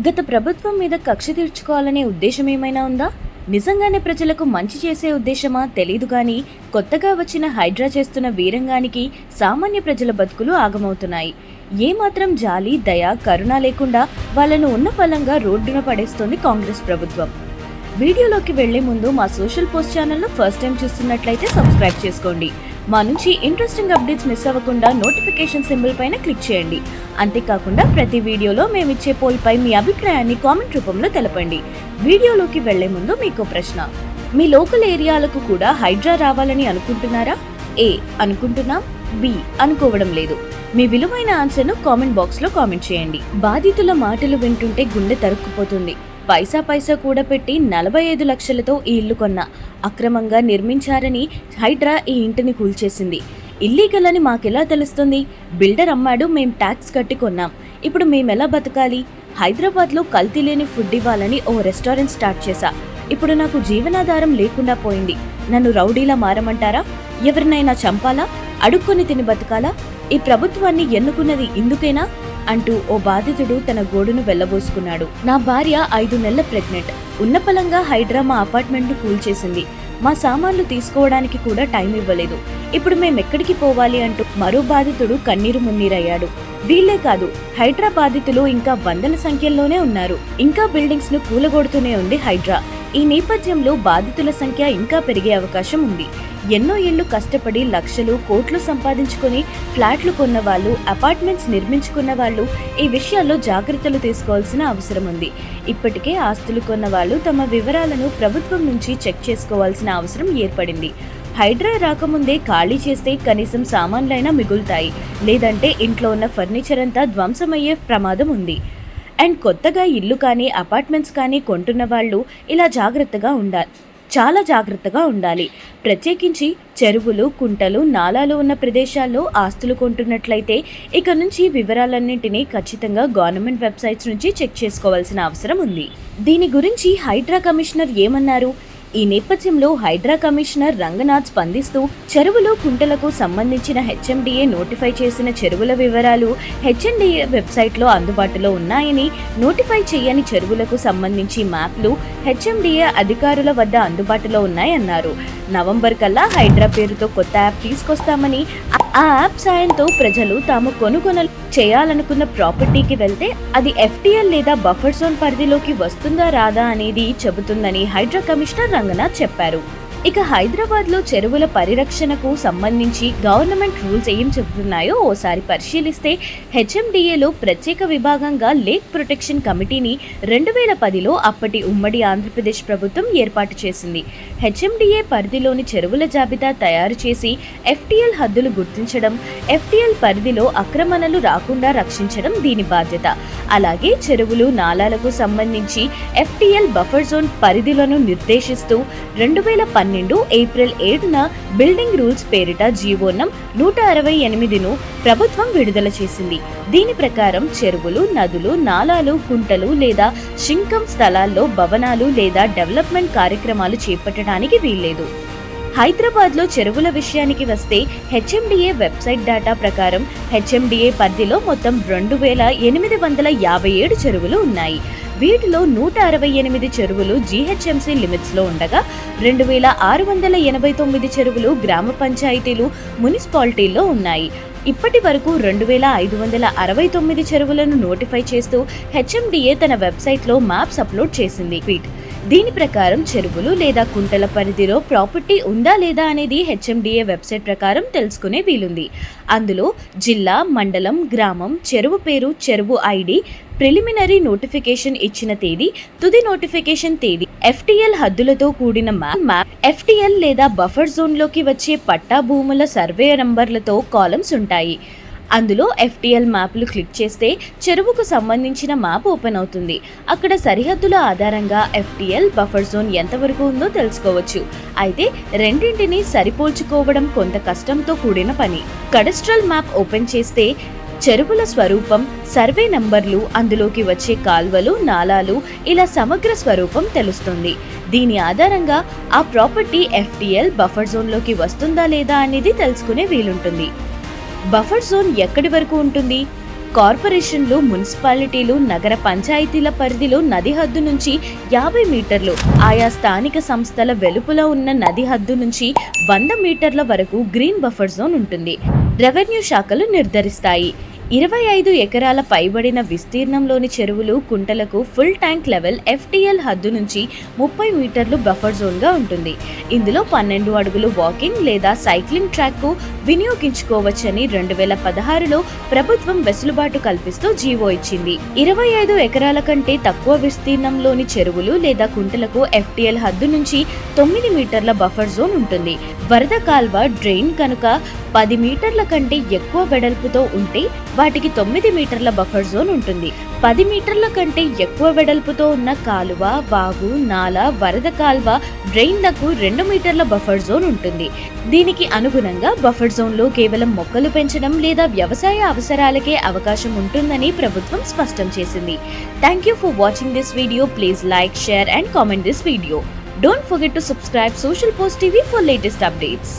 గత ప్రభుత్వం మీద కక్ష తీర్చుకోవాలనే ఉద్దేశం ఏమైనా ఉందా? నిజంగానే ప్రజలకు మంచి చేసే ఉద్దేశమా తెలీదు కానీ కొత్తగా వచ్చిన హైడ్రా చేస్తున్న వీరంగానికి సామాన్య ప్రజల బతుకులు ఆగమవుతున్నాయి. ఏమాత్రం జాలి, దయ, కరుణ లేకుండా వాళ్ళను ఉన్న పలంగా రోడ్డున పడేస్తోంది కాంగ్రెస్ ప్రభుత్వం. వీడియోలోకి వెళ్లే ముందు మా సోషల్ పోస్ట్ ఛానల్ను ఫస్ట్ టైం చూస్తున్నట్లయితే సబ్స్క్రైబ్ చేసుకోండి. మా నుంచి ఇంట్రెస్టింగ్ అప్డేట్స్ మిస్ అవ్వకుండా నోటిఫికేషన్ సింబల్ పైన క్లిక్ చేయండి. అంతేకాకుండా ప్రతి వీడియోలో మేమిచ్చే పోల్ పై మీ అభిప్రాయాన్ని కామెంట్ రూపంలో తెలపండి. వీడియోలోకి వెళ్లే ముందు మీకు ప్రశ్న, మీ లోకల్ ఏరియాలకు కూడా హైడ్రా రావాలని అనుకుంటున్నారా? ఏ అనుకుంటున్నాం, బి అనుకోవడం లేదు. మీ విలువైన ఆన్సర్ను కామెంట్ బాక్స్ లో కామెంట్ చేయండి. బాధితుల మాటలు వింటుంటే గుండె తరుక్కుపోతుంది. పైసా పైసా కూడా పెట్టి 45 లక్షలతో ఈ ఇల్లు కొన్నా, అక్రమంగా నిర్మించారని హైడ్రా ఈ ఇంటిని కూల్చేసింది. ఇల్లీగల్ అని మాకెలా తెలుస్తుంది? బిల్డర్ అమ్మాడు, మేం ట్యాక్స్ కట్టి కొన్నాం. ఇప్పుడు మేమెలా బతకాలి? హైదరాబాద్లో కల్తీ లేని ఫుడ్ ఇవ్వాలని ఓ రెస్టారెంట్ స్టార్ట్ చేశా. ఇప్పుడు నాకు జీవనాధారం లేకుండా పోయింది. నన్ను రౌడీలా మారమంటారా? ఎవరినైనా చంపాలా? అడుక్కొని తిని బతకాలా? ఈ ప్రభుత్వాన్ని ఎన్నుకున్నది ఇందుకేనా అంటూ ఓ బాధితుడు తన గోడును వెళ్లబోసుకున్నాడు. నా భార్య 5 నెలల ప్రెగ్నెంట్. ఉన్నపలంగా హైడ్రా మా అపార్ట్మెంట్ ను కూల్చేసింది. మా సామాన్లు తీసుకోవడానికి కూడా టైం ఇవ్వలేదు. ఇప్పుడు మేమెక్కడికి పోవాలి అంటూ మరో బాధితుడు కన్నీరు మున్నీరయ్యాడు. వీళ్లే కాదు, హైడ్రా బాధితులు ఇంకా వందల సంఖ్యలోనే ఉన్నారు. ఇంకా బిల్డింగ్స్ ను కూలగొడుతూనే ఉంది హైడ్రా. ఈ నేపథ్యంలో బాధితుల సంఖ్య ఇంకా పెరిగే అవకాశం ఉంది. ఎన్నో ఏళ్లు కష్టపడి లక్షలు, కోట్లు సంపాదించుకొని ఫ్లాట్లు కొన్న వాళ్ళు, అపార్ట్మెంట్స్ నిర్మించుకున్న వాళ్ళు ఈ విషయాల్లో జాగ్రత్తలు తీసుకోవాల్సిన అవసరం ఉంది. ఇప్పటికే ఆస్తులు కొన్న వాళ్ళు తమ వివరాలను ప్రభుత్వం నుంచి చెక్ చేసుకోవాల్సిన అవసరం ఏర్పడింది. హైడ్రా రాకముందే ఖాళీ చేస్తే కనీసం సామాన్లైనా మిగులుతాయి, లేదంటే ఇంట్లో ఉన్న ఫర్నిచర్ అంతా ధ్వంసమయ్యే ప్రమాదం ఉంది. అండ్ కొత్తగా ఇల్లు కానీ అపార్ట్మెంట్స్ కానీ కొంటున్న వాళ్ళు ఇలా చాలా జాగ్రత్తగా ఉండాలి. ప్రత్యేకించి చెరువులు, కుంటలు, నాలాలు ఉన్న ప్రదేశాల్లో ఆస్తులు కొంటున్నట్లయితే ఇక నుంచి వివరాలన్నింటినీ ఖచ్చితంగా గవర్నమెంట్ వెబ్సైట్స్ నుంచి చెక్ చేసుకోవాల్సిన అవసరం ఉంది. దీని గురించి హైడ్రా కమిషనర్ ఏమన్నారు? ఈ నేపథ్యంలో హైడ్రా కమిషనర్ రంగనాథ్ స్పందిస్తూ, చెరువులు, కుంటలకు సంబంధించిన హెచ్ఎండిఏ నోటిఫై చేసిన చెరువుల వివరాలు హెచ్ఎండిఏ వెబ్సైట్లో అందుబాటులో ఉన్నాయని, నోటిఫై చేయని చెరువులకు సంబంధించి మ్యాప్లు హెచ్ఎండిఏ అధికారుల వద్ద అందుబాటులో ఉన్నాయన్నారు. నవంబర్ కల్లా హైడ్రా పేరుతో కొత్త యాప్ తీసుకొస్తామని, ఆ యాప్ సాయంతో ప్రజలు తాము కొనుగోలు చేయాలనుకున్న ప్రాపర్టీకి వెళ్తే అది ఎఫ్టీఎల్ లేదా బఫర్ జోన్ పరిధిలోకి వస్తుందా రాదా అనేది చెబుతుందని హైడ్రా కమిషనర్ రంగనాథ్ చెప్పారు. ఇక హైదరాబాద్ లో చెరువుల పరిరక్షణకు సంబంధించి గవర్నమెంట్ రూల్స్ ఏం చెబుతున్నాయో ఓసారి పరిశీలిస్తే, హెచ్ఎండిఏలో ప్రత్యేక విభాగంగా లేక్ ప్రొటెక్షన్ కమిటీని 2010లో అప్పటి ఉమ్మడి ఆంధ్రప్రదేశ్ ప్రభుత్వం ఏర్పాటు చేసింది. హెచ్ఎండిఏ పరిధిలోని చెరువుల జాబితా తయారు చేసి ఎఫ్టీఎల్ హద్దులు గుర్తించడం, ఎఫ్టీఎల్ పరిధిలో ఆక్రమణలు రాకుండా రక్షించడం దీని బాధ్యత. అలాగే చెరువులు, నాలాలకు సంబంధించి ఎఫ్టీఎల్ బఫర్ జోన్ పరిధిలను నిర్దేశిస్తూ 2012 ఏప్రిల్ 7న బిల్డింగ్ రూల్స్ పేరిట జీవో నం 168ను ప్రభుత్వం విడుదల చేసింది. దీని ప్రకారం చెరువులు, నదులు, నాలాలు, కుంటలు లేదా శింకం స్థలాల్లో భవనాలు లేదా డెవలప్మెంట్ కార్యక్రమాలు చేపట్టడానికి వీల్లేదు. హైదరాబాద్లో చెరువుల విషయానికి వస్తే, హెచ్ఎండిఏ వెబ్సైట్ డేటా ప్రకారం హెచ్ఎండిఏ పరిధిలో మొత్తం 2857 చెరువులు ఉన్నాయి. వీటిలో 168 చెరువులు జీహెచ్ఎంసీ లిమిట్స్లో ఉండగా 2689 చెరువులు గ్రామ పంచాయతీలు, మున్సిపాలిటీల్లో ఉన్నాయి. ఇప్పటి వరకు 2569 చెరువులను నోటిఫై చేస్తూ హెచ్ఎండిఏ తన వెబ్సైట్లో మ్యాప్స్ అప్లోడ్ చేసింది. దీని ప్రకారం చెరువులు లేదా కుంటల పరిధిలో ప్రాపర్టీ ఉందా లేదా అనేది హెచ్ఎండిఏ వెబ్సైట్ ప్రకారం తెలుసుకునే వీలుంది. అందులో జిల్లా, మండలం, గ్రామం, చెరువు పేరు, చెరువు ఐడి, ప్రిలిమినరీ నోటిఫికేషన్ ఇచ్చిన తేదీ, తుది నోటిఫికేషన్ తేదీ, ఎఫ్టీఎల్ హద్దులతో కూడిన మ్యాప్, ఎఫ్టీఎల్ లేదా బఫర్ జోన్లోకి వచ్చే పట్టా భూముల సర్వే నంబర్లతో కాలమ్స్ ఉంటాయి. అందులో ఎఫ్టీఎల్ మ్యాప్లు క్లిక్ చేస్తే చెరువుకు సంబంధించిన మ్యాప్ ఓపెన్ అవుతుంది. అక్కడ సరిహద్దుల ఆధారంగా ఎఫ్టీఎల్, బఫర్ జోన్ ఎంతవరకు ఉందో తెలుసుకోవచ్చు. అయితే రెండింటినీ సరిపోల్చుకోవడం కొంత కష్టంతో కూడిన పని. కడస్ట్రల్ మ్యాప్ ఓపెన్ చేస్తే చెరువుల స్వరూపం, సర్వే నంబర్లు, అందులోకి వచ్చే కాల్వలు, నాలాలు, ఇలా సమగ్ర స్వరూపం తెలుస్తుంది. దీని ఆధారంగా ఆ ప్రాపర్టీ ఎఫ్టీఎల్, బఫర్ జోన్లోకి వస్తుందా లేదా అనేది తెలుసుకునే వీలుంటుంది. బఫర్ జోన్ ఎక్కడి వరకు ఉంటుంది? కార్పొరేషన్లు, మున్సిపాలిటీలు, నగర పంచాయతీల పరిధిలో నది హద్దు నుంచి 50 మీటర్లు, ఆయా స్థానిక సంస్థల వెలుపల ఉన్న నది హద్దు నుంచి 100 మీటర్ల వరకు గ్రీన్ బఫర్ జోన్ ఉంటుంది. రెవెన్యూ శాఖలు నిర్ధారిస్తాయి. 25 ఎకరాల పైబడిన విస్తీర్ణంలోని చెరువులు, కుంటలకు ఫుల్ ట్యాంక్ లెవెల్ FTL హద్దు నుంచి 30 మీటర్లు బఫర్ జోన్గా ఉంటుంది. ఇందులో 12 అడుగులు వాకింగ్ లేదా సైక్లింగ్ ట్రాక్కు వినియోగించుకోవచ్చని 2016లో ప్రభుత్వం వెసులుబాటు కల్పిస్తూ జీవో ఇచ్చింది. 25 ఎకరాల కంటే తక్కువ విస్తీర్ణంలోని చెరువులు లేదా కుంటలకు FTL హద్దు నుంచి 9 మీటర్ల బఫర్ జోన్ ఉంటుంది. వరద కాల్వ, డ్రైన్ కనుక 10 మీటర్ల కంటే ఎక్కువ వెడల్పుతో ఉంటే వాటికి 9 మీటర్ల బఫర్ జోన్ ఉంటుంది. 10 మీటర్ల కంటే ఎక్కువ వెడల్పుతో ఉన్న కాలువ, వాగు, నాల, వరద కాల్వ, డ్రైన్లకు 2 మీటర్ల బఫర్ జోన్ ఉంటుంది. దీనికి అనుగుణంగా బఫర్ జోన్లో కేవలం మొక్కలు పెంచడం లేదా వ్యవసాయ అవసరాలకే అవకాశం ఉంటుందని ప్రభుత్వం స్పష్టం చేసింది. Thank you for watching this video. Please like, share and comment this video. Don't forget to subscribe Social Post TV for latest updates.